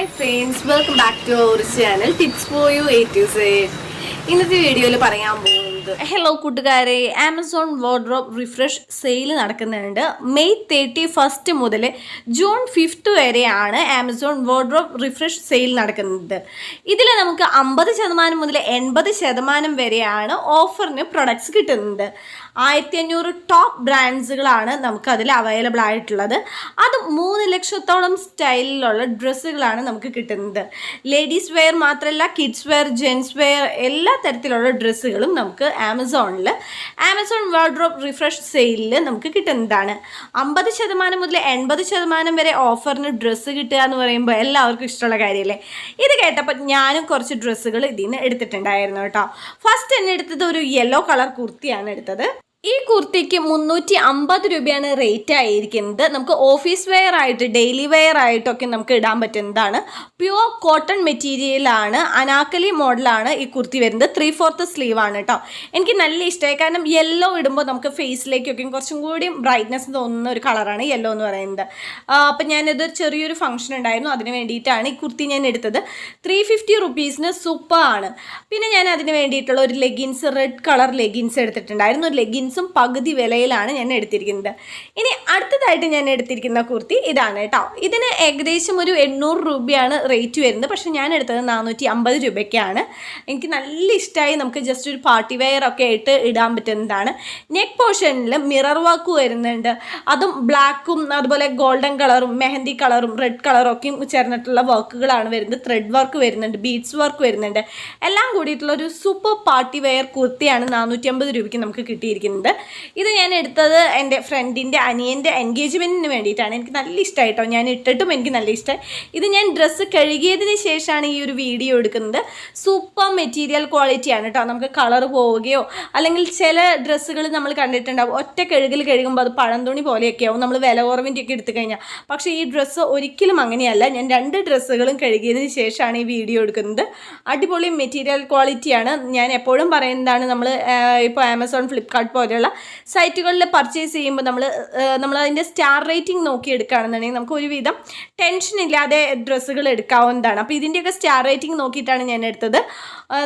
Hi friends, welcome back to our channel Tips for You A to Z. ഇന്നത്തെ വീഡിയോയിൽ പറയാൻ പോകുന്നത് hello കൂട്ടുകാരെ, ആമസോൺ വാർഡ്രോബ് റിഫ്രഷ് സെയിൽ നടക്കുന്നുണ്ട്. മെയ് 31 മുതൽ ജൂൺ 5 വരെയാണ് ആമസോൺ വാർഡ്രോബ് റിഫ്രഷ് സെയിൽ നടക്കുന്നത്. ഇതിൽ നമുക്ക് 50% മുതൽ 80% വരെയാണ് ഓഫറിന് പ്രൊഡക്ട്സ് കിട്ടുന്നത്. 1500 ടോപ്പ് ബ്രാൻഡ്സുകളാണ് നമുക്ക് അതിൽ അവൈലബിൾ ആയിട്ടുള്ളത്. അത് 3 ലക്ഷത്തോളം സ്റ്റൈലിലുള്ള ഡ്രസ്സുകളാണ് നമുക്ക് കിട്ടുന്നത്. ലേഡീസ് വെയർ മാത്രമല്ല, കിഡ്സ് വെയർ, ജെൻസ് വെയർ എല്ലാ തരത്തിലുള്ള ഡ്രസ്സുകളും നമുക്ക് ആമസോൺ വാർഡ്രോബ് റിഫ്രഷ് സെയിലിൽ നമുക്ക് കിട്ടുന്നതാണ്. 50% മുതൽ 80% വരെ ഓഫറിന് ഡ്രസ്സ് കിട്ടുക എന്ന് പറയുമ്പോൾ എല്ലാവർക്കും ഇഷ്ടമുള്ള കാര്യമല്ലേ. ഇത് കേട്ടപ്പോൾ ഞാനും കുറച്ച് ഡ്രസ്സുകൾ ഇതിൽ നിന്ന് എടുത്തിട്ടുണ്ടായിരുന്നു കേട്ടോ. ഫസ്റ്റ് തന്നെ എടുത്തത് ഒരു യെല്ലോ കളർ കുർത്തിയാണ് എടുത്തത്. ഈ കുർത്തിക്ക് 350 രൂപയാണ് റേറ്റ് ആയിരിക്കുന്നത്. നമുക്ക് ഓഫീസ് വെയർ ആയിട്ട്, ഡെയിലി വെയർ ആയിട്ടൊക്കെ നമുക്ക് ഇടാൻ പറ്റുന്നതാണ്. പ്യുവർ കോട്ടൺ മെറ്റീരിയലാണ്, അനാക്കലി മോഡലാണ് ഈ കുർത്തി വരുന്നത്. 3/4 സ്ലീവ് ആണ് കേട്ടോ. എനിക്ക് നല്ല ഇഷ്ടമായി, കാരണം യെല്ലോ ഇടുമ്പോൾ നമുക്ക് ഫേസിലേക്കൊക്കെ കുറച്ചും കൂടി ബ്രൈറ്റ്നെസ് തോന്നുന്ന ഒരു കളറാണ് യെല്ലോ എന്ന് പറയുന്നത്. അപ്പം ഞാനിത് ചെറിയൊരു ഫംഗ്ഷൻ ഉണ്ടായിരുന്നു, അതിന് വേണ്ടിയിട്ടാണ് ഈ കുർത്തി ഞാൻ എടുത്തത്. 350 റുപ്പീസിന് സൂപ്പറാണ്. പിന്നെ ഞാൻ അതിന് വേണ്ടിയിട്ടുള്ള ഒരു ലെഗിൻസ്, റെഡ് കളർ ലെഗിൻസ് എടുത്തിട്ടുണ്ടായിരുന്നു. ലെഗിൻസും പകുതി വിലയിലാണ് ഞാൻ എടുത്തിരിക്കുന്നത്. ഇനി അടുത്തതായിട്ട് ഞാൻ എടുത്തിരിക്കുന്ന കുർത്തി ഇതാണ് കേട്ടോ. ഇതിന് ഏകദേശം ഒരു 800 രൂപയാണ് റേറ്റ് വരുന്നത്. പക്ഷേ ഞാൻ എടുത്തത് 450 രൂപയ്ക്കാണ്. എനിക്ക് നല്ല ഇഷ്ടമായി. നമുക്ക് ജസ്റ്റ് ഒരു പാർട്ടി വെയർ ഒക്കെ ആയിട്ട് ഇടാൻ പറ്റുന്നതാണ്. നെക്ക് പോർഷനിൽ മിറർ വർക്ക് വരുന്നുണ്ട്. അതും ബ്ലാക്കും അതുപോലെ ഗോൾഡൻ കളറും മെഹന്തി കളറും റെഡ് കളറും ഒക്കെ ചേർന്നിട്ടുള്ള വർക്കുകളാണ് വരുന്നത്. ത്രെഡ് വർക്ക് വരുന്നുണ്ട്, ബീഡ്സ് വർക്ക് വരുന്നുണ്ട്. എല്ലാം കൂടിയിട്ടുള്ള ഒരു സൂപ്പർ പാർട്ടി വെയർ കുർത്തിയാണ് 450 രൂപയ്ക്ക് നമുക്ക് കിട്ടിയിരിക്കുന്നത്. ഇത് ഞാൻ എടുത്തത് എൻ്റെ ഫ്രണ്ടിൻ്റെ അനിയൻ്റെ എൻഗേജ്മെൻറ്റിന് വേണ്ടിയിട്ടാണ്. എനിക്ക് നല്ല ഇഷ്ടമായിട്ടോ, ഞാൻ ഇട്ടിട്ടും എനിക്ക് നല്ല ഇഷ്ടമായി. ഇത് ഞാൻ ഡ്രസ്സ് കഴുകിയതിന് ശേഷമാണ് ഈ ഒരു വീഡിയോ എടുക്കുന്നത്. സൂപ്പർ മെറ്റീരിയൽ ക്വാളിറ്റിയാണ് കേട്ടോ. നമുക്ക് കളർ പോവുകയോ അല്ലെങ്കിൽ ചില ഡ്രസ്സുകൾ നമ്മൾ കണ്ടിട്ടുണ്ടാവും, ഒറ്റ കഴുകുമ്പോൾ അത് പഴം തുണി പോലെയൊക്കെ ആവും നമ്മൾ വില കുറവിൻ്റെ ഒക്കെ എടുത്തു കഴിഞ്ഞാൽ. പക്ഷേ ഈ ഡ്രസ്സ് ഒരിക്കലും അങ്ങനെയല്ല. ഞാൻ 2 ഡ്രസ്സുകളും കഴുകിയതിന് ശേഷമാണ് ഈ വീഡിയോ എടുക്കുന്നത്. അടിപൊളി മെറ്റീരിയൽ ക്വാളിറ്റിയാണ്. ഞാൻ എപ്പോഴും പറയുന്നതാണ്, നമ്മൾ ഇപ്പോൾ ആമസോൺ, ഫ്ലിപ്കാർട്ട് പോലെയുള്ള സൈറ്റുകളിൽ പർച്ചേസ് ചെയ്യുമ്പോൾ നമ്മൾ അതിൻ്റെ സ്റ്റാർ റേറ്റിംഗ് നോക്കി എടുക്കുകയാണെന്നുണ്ടെങ്കിൽ നമുക്ക് ഒരുവിധം ടെൻഷൻ ഇല്ലാതെ ഡ്രസ്സുകൾ എടുക്കാവുന്നതാണ്. അപ്പോൾ ഇതിൻ്റെയൊക്കെ സ്റ്റാർ റേറ്റിംഗ് നോക്കിയിട്ടാണ് ഞാൻ എടുത്തത്.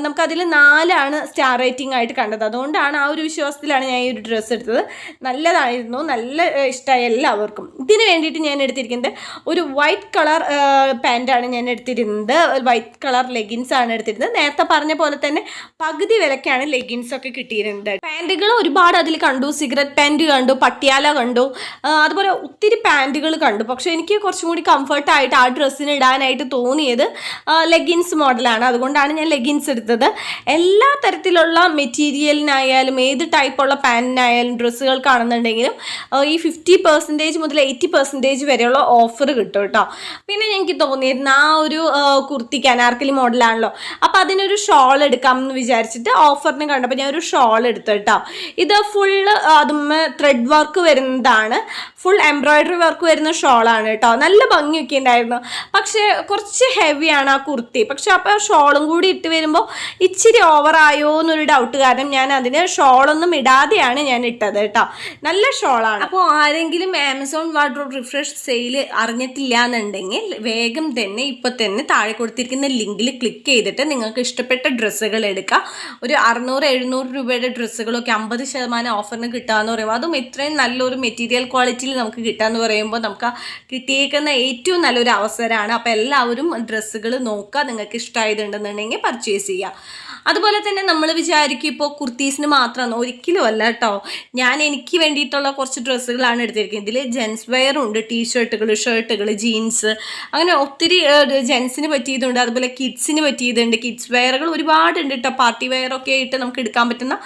നമുക്കതിൽ 4 സ്റ്റാർ റേറ്റിംഗ് ആയിട്ട് കണ്ടത്. അതുകൊണ്ടാണ് ആ ഒരു വിശ്വാസത്തിലാണ് ഞാൻ ഈ ഒരു ഡ്രസ്സ് എടുത്തത്. നല്ലതായിരുന്നു, നല്ല ഇഷ്ടമായി എല്ലാവർക്കും. ഇതിന് വേണ്ടിയിട്ട് ഞാൻ എടുത്തിരിക്കുന്നത് ഒരു വൈറ്റ് കളർ പാൻറ്റാണ് ഞാൻ എടുത്തിരുന്നത്. വൈറ്റ് കളർ ലെഗിൻസാണ് എടുത്തിരുന്നത്. നേരത്തെ പറഞ്ഞ പോലെ തന്നെ പകുതി വിലക്കാണ് ലെഗിൻസൊക്കെ കിട്ടിയിരുന്നത്. പാൻറ്റുകൾ ഒരുപാട് അതിൽ കണ്ടു. സിഗരറ്റ് പാൻറ്റ് കണ്ടു, പട്ടിയാല കണ്ടു, അതുപോലെ ഒത്തിരി പാൻറ്റുകൾ കണ്ടു. പക്ഷേ എനിക്ക് കുറച്ചും കൂടി കംഫർട്ടായിട്ട് ആ ഡ്രസ്സിന് ഇടാനായിട്ട് തോന്നിയത് ലെഗിൻസ് മോഡലാണ്. അതുകൊണ്ടാണ് ഞാൻ ലെഗിൻസ് എടുത്തത്. എല്ലാ തരത്തിലുള്ള മെറ്റീരിയലിനായാലും ഏത് ടൈപ്പുള്ള പാൻറ്റിനായാലും ഡ്രസ്സുകൾക്കാണെന്നുണ്ടെങ്കിലും ഈ 50% മുതൽ 80% വരെയുള്ള ഓഫർ കിട്ടും കേട്ടോ. പിന്നെ എനിക്ക് തോന്നിയിരുന്നു ആ ഒരു കുർത്തിക്ക് അനാർക്കലി മോഡലാണല്ലോ, അപ്പോൾ അതിനൊരു ഷോൾ എടുക്കാമെന്ന് വിചാരിച്ചിട്ട് ഓഫറിന് കണ്ടപ്പോൾ ഞാൻ ഒരു ഷോൾ എടുത്തു കേട്ടോ. ഇത് ഫുള്ള് അതുമ്മ ത്രെഡ് വർക്ക് വരുന്നതാണ്, ഫുൾ എംബ്രോയിഡറി വർക്ക് വരുന്ന ഷോളാണ് കേട്ടോ. നല്ല ഭംഗിയൊക്കെ ഉണ്ടായിരുന്നു. പക്ഷേ കുറച്ച് ഹെവിയാണ് ആ കുർത്തി. പക്ഷെ അപ്പോൾ ഷോളും കൂടി ഇട്ട് വരുമ്പോൾ ഇച്ചിരി ഓവറായോ എന്നൊരു ഡൗട്ട് കാരണം ഞാൻ അതിന് ഷോളൊന്നും ഇടാതെയാണ് ഞാൻ ഇട്ടത് കേട്ടോ. നല്ല ഷോളാണ്. അപ്പോൾ ആരെങ്കിലും ആമസോൺ വാർഡ്രോബ് റിഫ്രഷ് സെയിൽ അറിഞ്ഞിട്ടില്ല എന്നുണ്ടെങ്കിൽ വേഗം തന്നെ ഇപ്പം തന്നെ താഴെ കൊടുത്തിരിക്കുന്ന ലിങ്കിൽ ക്ലിക്ക് ചെയ്തിട്ട് നിങ്ങൾക്ക് ഇഷ്ടപ്പെട്ട ഡ്രസ്സുകൾ എടുക്കുക. ഒരു 600-700 രൂപയുടെ ഡ്രസ്സുകളൊക്കെ 50% ഓഫറിന് കിട്ടുകയെന്ന് പറയുമ്പോൾ, അതും ഇത്രയും നല്ലൊരു മെറ്റീരിയൽ ക്വാളിറ്റിയിൽ നമുക്ക് കിട്ടുകയെന്ന് പറയുമ്പോൾ നമുക്ക് കിട്ടിയേക്കുന്ന ഏറ്റവും നല്ലൊരു അവസരമാണ്. അപ്പോൾ എല്ലാവരും ഡ്രസ്സുകൾ നോക്കുക, നിങ്ങൾക്ക് ഇഷ്ടമായതുണ്ടെന്നുണ്ടെങ്കിൽ പർച്ചേസ് ചെയ്യുക. അതുപോലെ തന്നെ നമ്മൾ വിചാരിക്കും ഇപ്പോൾ കുർത്തീസിന് മാത്രമാണ്, ഒരിക്കലും അല്ല കേട്ടോ. എനിക്ക് വേണ്ടിയിട്ടുള്ള കുറച്ച് ഡ്രസ്സുകളാണ് എടുത്തിരിക്കുന്നത്. ഇതിൽ ജെൻസ് വെയർ ഉണ്ട്, ടീഷർട്ടുകൾ, ഷർട്ടുകൾ, ജീൻസ്, അങ്ങനെ ഒത്തിരി ജെൻസിന് പറ്റിയതുണ്ട്. അതുപോലെ കിഡ്സിന് പറ്റിയതുണ്ട്. കിഡ്സ് വെയറുകൾ ഒരുപാടുണ്ട് കേട്ടോ. പാർട്ടി വെയറൊക്കെ ആയിട്ട് നമുക്ക് എടുക്കാൻ പറ്റുന്ന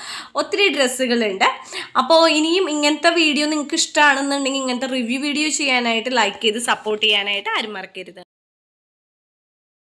ഒത്തിരി ഡ്രസ്സുകളുണ്ട്. അപ്പോൾ ഇനിയും ഇങ്ങനത്തെ വീഡിയോ നിങ്ങൾക്ക് ഇഷ്ടമാണെന്നുണ്ടെങ്കിൽ ഇങ്ങനത്തെ റിവ്യൂ വീഡിയോ ചെയ്യാനായിട്ട്, ലൈക്ക് ചെയ്ത് സപ്പോർട്ട് ചെയ്യാനായിട്ട് ആരും മറക്കരുത്.